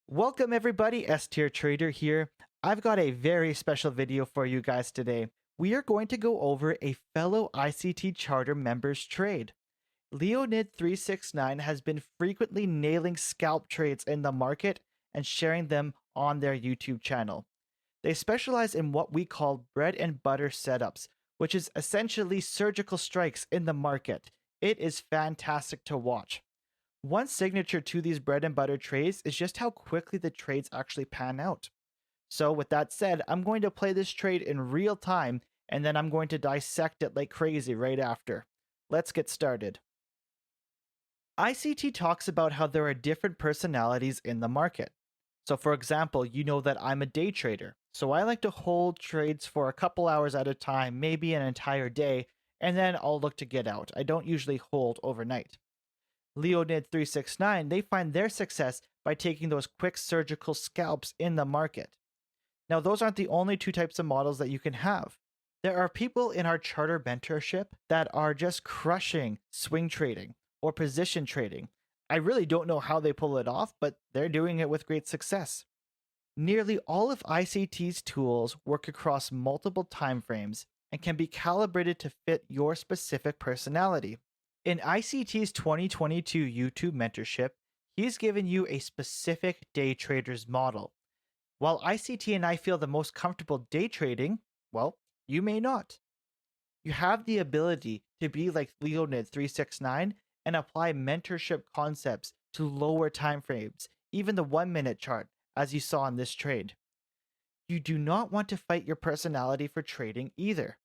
Welcome everybody, S Tier Trader here. I've got a very special video for you guys today. We are going to go over a fellow ICT Charter member's trade. Leonid369 has been frequently nailing scalp trades in the market and sharing them on their YouTube channel. They specialize in what we call bread and butter setups, which is essentially surgical strikes in the market. It is fantastic to watch. One signature to these bread and butter trades is just how quickly the trades actually pan out. So, with that said, I'm going to play this trade in real time and then I'm going to dissect it like crazy right after. Let's get started. ICT talks about how there are different personalities in the market. So, for example, you know that I'm a day trader. So, I like to hold trades for a couple hours at a time, maybe an entire day, and then I'll look to get out. I don't usually hold overnight. Leonid369, they find their success by taking those quick surgical scalps in the market. Now, those aren't the only two types of models that you can have. There are people in our charter mentorship that are just crushing swing trading or position trading. I really don't know how they pull it off, but they're doing it with great success. Nearly all of ICT's tools work across multiple time frames and can be calibrated to fit your specific personality. In ICT's 2022 YouTube mentorship, he's given you a specific day trader's model. While ICT and I feel the most comfortable day trading, well, you may not. You have the ability to be like Leonid369 and apply mentorship concepts to lower time frames, even the 1 minute chart, as you saw in this trade. You do not want to fight your personality for trading either.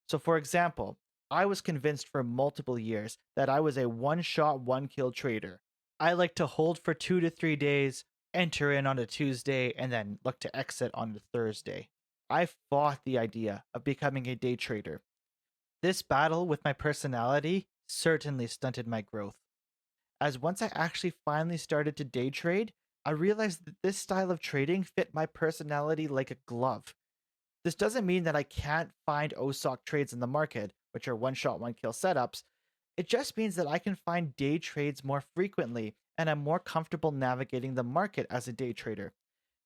So, for example, I was convinced for multiple years that I was a one shot, one kill trader. I like to hold for 2 to 3 days, enter in on a Tuesday, and then look to exit on a Thursday. I fought the idea of becoming a day trader. This battle with my personality certainly stunted my growth. As once I actually finally started to day trade, I realized that this style of trading fit my personality like a glove. This doesn't mean that I can't find OSOC trades in the market, which are one shot, one kill setups. It just means that I can find day trades more frequently and I'm more comfortable navigating the market as a day trader.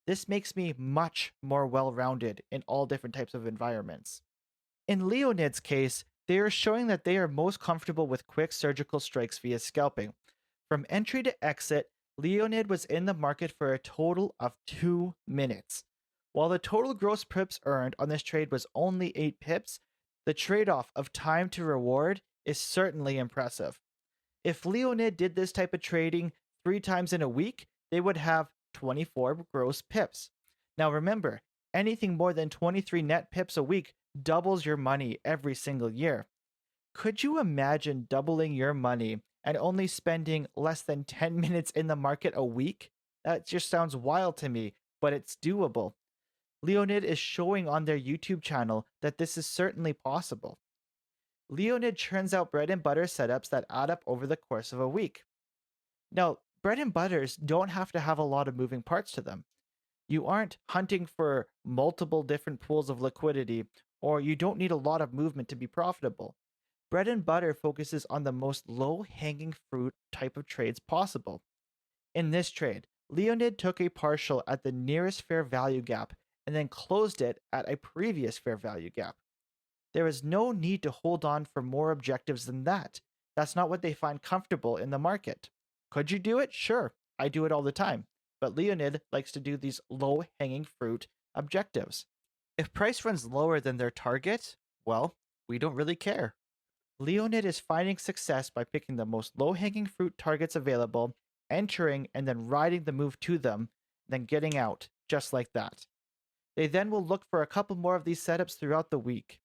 This makes me much more well rounded in all different types of environments. In Leonid's case, they are showing that they are most comfortable with quick surgical strikes via scalping. From entry to exit, Leonid was in the market for a total of 2 minutes. While the total gross pips earned on this trade was only 8 pips, the trade off of time to reward is certainly impressive. If Leonid did this type of trading 3 times in a week, they would have 24 gross pips. Now remember, anything more than 23 net pips a week doubles your money every single year. Could you imagine doubling your money and only spending less than 10 minutes in the market a week? That just sounds wild to me, but it's doable. Leonid is showing on their YouTube channel that this is certainly possible. Leonid churns out bread and butter setups that add up over the course of a week. Now, bread and butters don't have to have a lot of moving parts to them. You aren't hunting for multiple different pools of liquidity, or you don't need a lot of movement to be profitable. Bread and butter focuses on the most low hanging fruit type of trades possible. In this trade, Leonid took a partial at the nearest fair value gap and then closed it at a previous fair value gap. There is no need to hold on for more objectives than that. That's not what they find comfortable in the market. Could you do it? Sure, I do it all the time. But Leonid likes to do these low hanging fruit objectives. If price runs lower than their target, well, we don't really care. Leonid is finding success by picking the most low hanging fruit targets available, entering and then riding the move to them, then getting out, just like that. They then will look for a couple more of these setups throughout the week.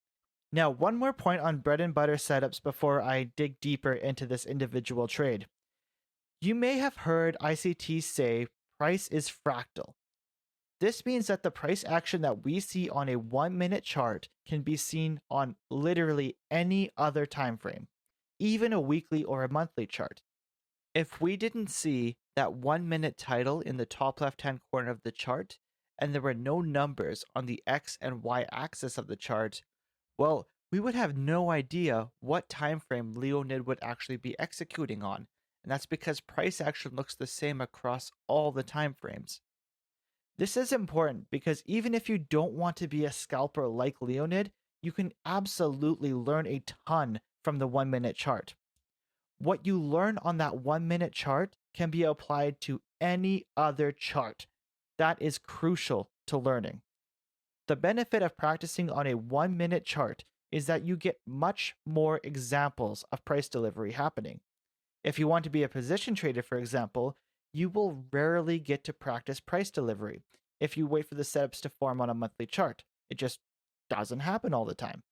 Now, one more point on bread and butter setups before I dig deeper into this individual trade. You may have heard ICT say price is fractal. This means that the price action that we see on a 1 minute chart can be seen on literally any other time frame, even a weekly or a monthly chart. If we didn't see that 1 minute title in the top left hand corner of the chart, and there were no numbers on the X and Y axis of the chart, well, we would have no idea what time frame Leonid would actually be executing on, and that's because price action looks the same across all the time frames. This is important because even if you don't want to be a scalper like Leonid, you can absolutely learn a ton from the 1 minute chart. What you learn on that 1 minute chart can be applied to any other chart. That is crucial to learning. The benefit of practicing on a 1 minute chart is that you get much more examples of price delivery happening. If you want to be a position trader, for example, you will rarely get to practice price delivery if you wait for the setups to form on a monthly chart. It just doesn't happen all the time.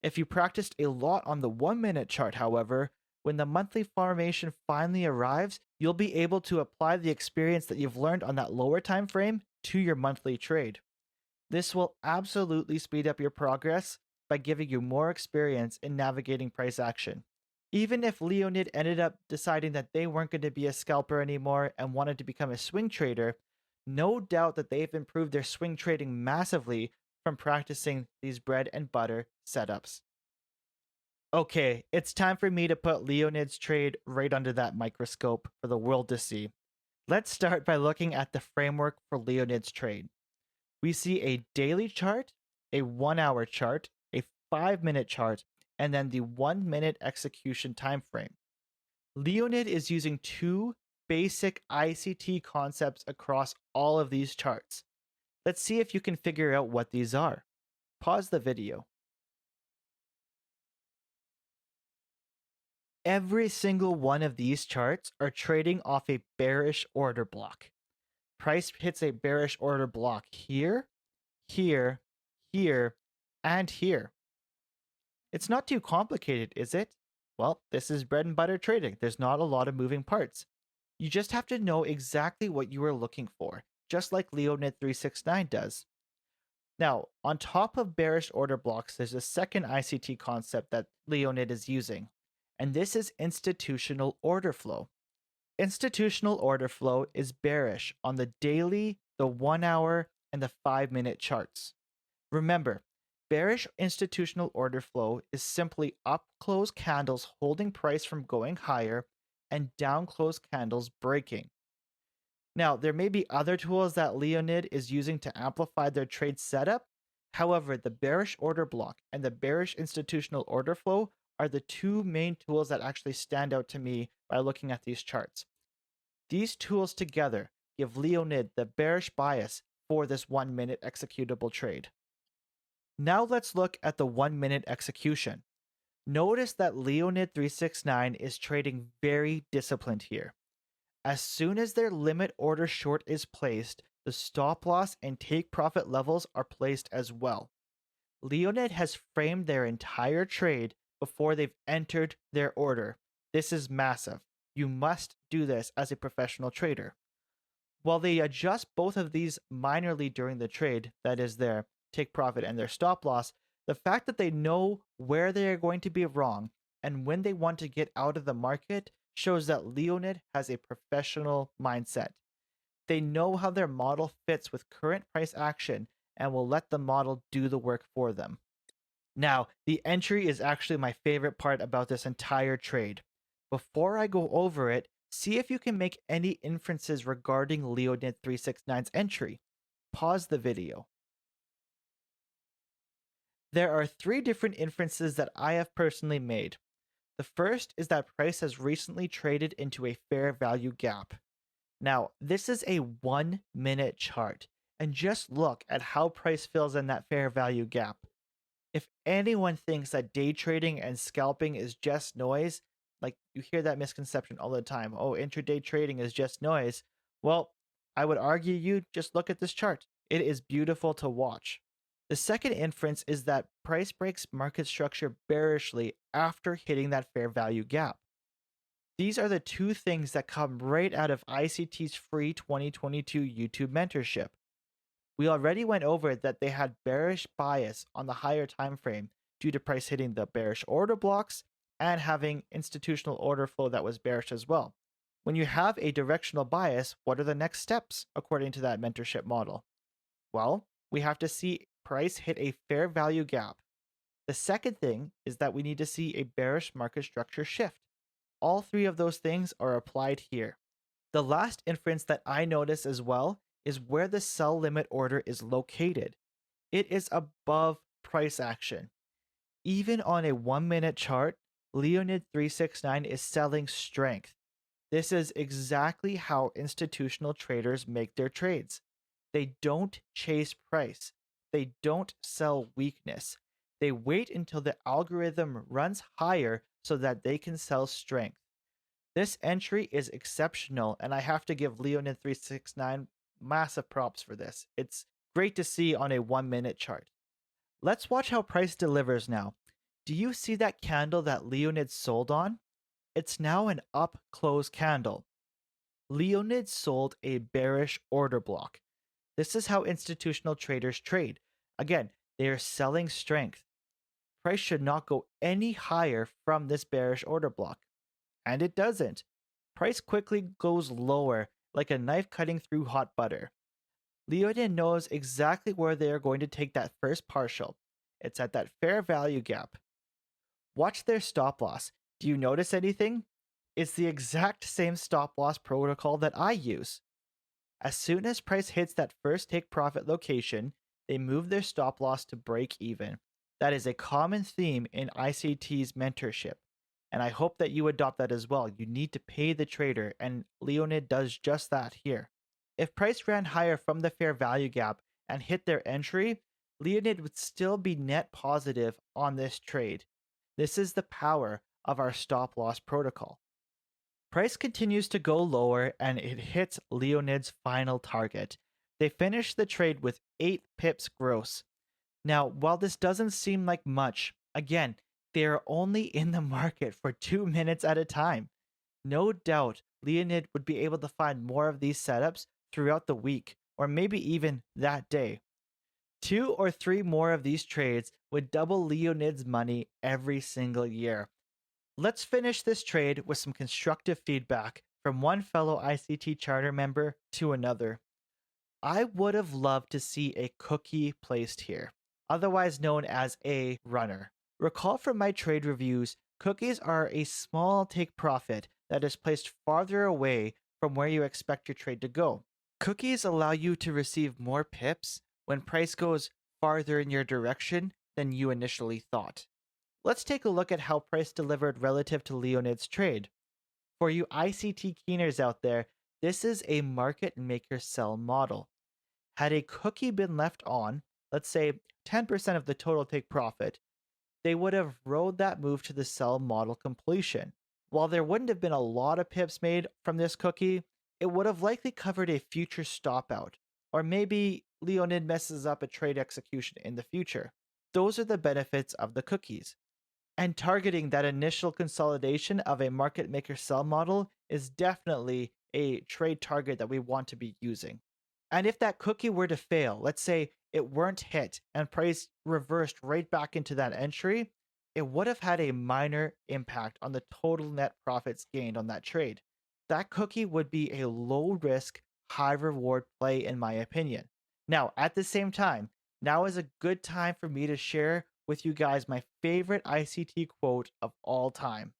If you practiced a lot on the 1 minute chart, however, when the monthly formation finally arrives, you'll be able to apply the experience that you've learned on that lower time frame to your monthly trade. This will absolutely speed up your progress by giving you more experience in navigating price action. Even if Leonid ended up deciding that they weren't going to be a scalper anymore and wanted to become a swing trader, no doubt that they've improved their swing trading massively from practicing these bread and butter setups. Okay, it's time for me to put Leonid's trade right under that microscope for the world to see. Let's start by looking at the framework for Leonid's trade. We see a daily chart, a 1 hour chart, a 5 minute chart, and then the 1 minute execution time frame. Leonid is using two basic ICT concepts across all of these charts. Let's see if you can figure out what these are. Pause the video. Every single one of these charts are trading off a bearish order block. Price hits a bearish order block here, here, here, and here. It's not too complicated, is it? Well, this is bread and butter trading. There's not a lot of moving parts. You just have to know exactly what you are looking for, just like Leonid369 does. Now, on top of bearish order blocks, there's a second ICT concept that Leonid is using, and this is institutional order flow. Institutional order flow is bearish on the daily, the 1 hour, and the 5 minute charts. Remember, bearish institutional order flow is simply up close candles holding price from going higher and down close candles breaking. Now, there may be other tools that Leonid is using to amplify their trade setup. However, the bearish order block and the bearish institutional order flow are the two main tools that actually stand out to me by looking at these charts. These tools together give Leonid the bearish bias for this 1 minute executable trade. Now let's look at the 1 minute execution. Notice that Leonid369 is trading very disciplined here. As soon as their limit order short is placed, the stop loss and take profit levels are placed as well. Leonid has framed their entire trade before they've entered their order. This is massive. You must do this as a professional trader. While they adjust both of these minorly during the trade, that is their take profit and their stop loss, the fact that they know where they are going to be wrong and when they want to get out of the market shows that Leonid has a professional mindset. They know how their model fits with current price action and will let the model do the work for them. Now, the entry is actually my favorite part about this entire trade. Before I go over it, see if you can make any inferences regarding Leonid369's entry. Pause the video. There are three different inferences that I have personally made. The first is that price has recently traded into a fair value gap. Now, this is a 1 minute chart, and just look at how price fills in that fair value gap. If anyone thinks that day trading and scalping is just noise, like you hear that misconception all the time, oh, intraday trading is just noise. Well, I would argue you just look at this chart. It is beautiful to watch. The second inference is that price breaks market structure bearishly after hitting that fair value gap. These are the two things that come right out of ICT's free 2022 YouTube mentorship. We already went over that they had bearish bias on the higher time frame due to price hitting the bearish order blocks and having institutional order flow that was bearish as well. When you have a directional bias, what are the next steps according to that mentorship model? Well, we have to see price hit a fair value gap. The second thing is that we need to see a bearish market structure shift. All three of those things are applied here. The last inference that I notice as well is where the sell limit order is located. It is above price action. Even on a 1 minute chart, Leonid369 is selling strength. This is exactly how institutional traders make their trades. They don't chase price. They don't sell weakness. They wait until the algorithm runs higher so that they can sell strength. This entry is exceptional, and I have to give Leonid369 massive props for this. It's great to see on a 1 minute chart. Let's watch how price delivers now. Do you see that candle that Leonid sold on? It's now an up close candle. Leonid sold a bearish order block. This is how institutional traders trade. Again, they are selling strength. Price should not go any higher from this bearish order block. And it doesn't. Price quickly goes lower like a knife cutting through hot butter. Leonid knows exactly where they are going to take that first partial. It's at that fair value gap. Watch their stop loss. Do you notice anything? It's the exact same stop loss protocol that I use. As soon as price hits that first take profit location, they move their stop loss to break even. That is a common theme in ICT's mentorship, and I hope that you adopt that as well. You need to pay the trader, and Leonid does just that here. If price ran higher from the fair value gap and hit their entry, Leonid would still be net positive on this trade. This is the power of our stop loss protocol. Price continues to go lower and it hits Leonid's final target. They finish the trade with 8 pips gross. Now, while this doesn't seem like much, again, they are only in the market for 2 minutes at a time. No doubt, Leonid would be able to find more of these setups throughout the week, or maybe even that day. 2 or 3 more of these trades would double Leonid's money every single year. Let's finish this trade with some constructive feedback from one fellow ICT charter member to another. I would have loved to see a cookie placed here, otherwise known as a runner. Recall from my trade reviews, cookies are a small take profit that is placed farther away from where you expect your trade to go. Cookies allow you to receive more pips when price goes farther in your direction than you initially thought. Let's take a look at how price delivered relative to Leonid's trade. For you ICT keeners out there, this is a market maker sell model. Had a cookie been left on, let's say 10% of the total take profit, they would have rode that move to the sell model completion. While there wouldn't have been a lot of pips made from this cookie, it would have likely covered a future stop out, or maybe Leonid messes up a trade execution in the future. Those are the benefits of the cookies. And targeting that initial consolidation of a market maker sell model is definitely a trade target that we want to be using. And if that cookie were to fail, let's say it weren't hit and price reversed right back into that entry, it would have had a minor impact on the total net profits gained on that trade. That cookie would be a low risk, high reward play, in my opinion. Now, at the same time, now is a good time for me to share with you guys my favorite ICT quote of all time.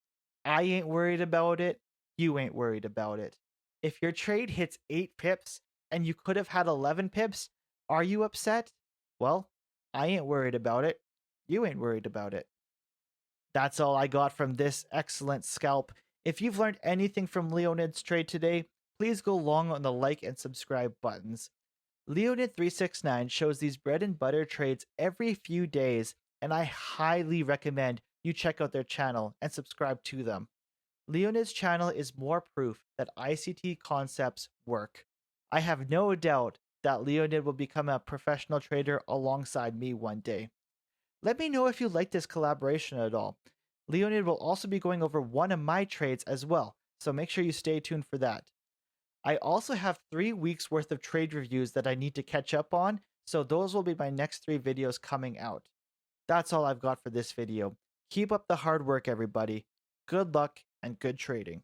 I ain't worried about it. You ain't worried about it. If your trade hits 8 pips and you could have had 11 pips, are you upset? Well, I ain't worried about it. You ain't worried about it. That's all I got from this excellent scalp. If you've learned anything from Leonid's trade today, please go long on the like and subscribe buttons. Leonid369 shows these bread and butter trades every few days, and I highly recommend you check out their channel and subscribe to them. Leonid's channel is more proof that ICT concepts work. I have no doubt that Leonid will become a professional trader alongside me one day. Let me know if you like this collaboration at all. Leonid will also be going over one of my trades as well, so make sure you stay tuned for that. I also have 3 weeks worth of trade reviews that I need to catch up on, so those will be my next 3 videos coming out. That's all I've got for this video. Keep up the hard work, everybody. Good luck and good trading.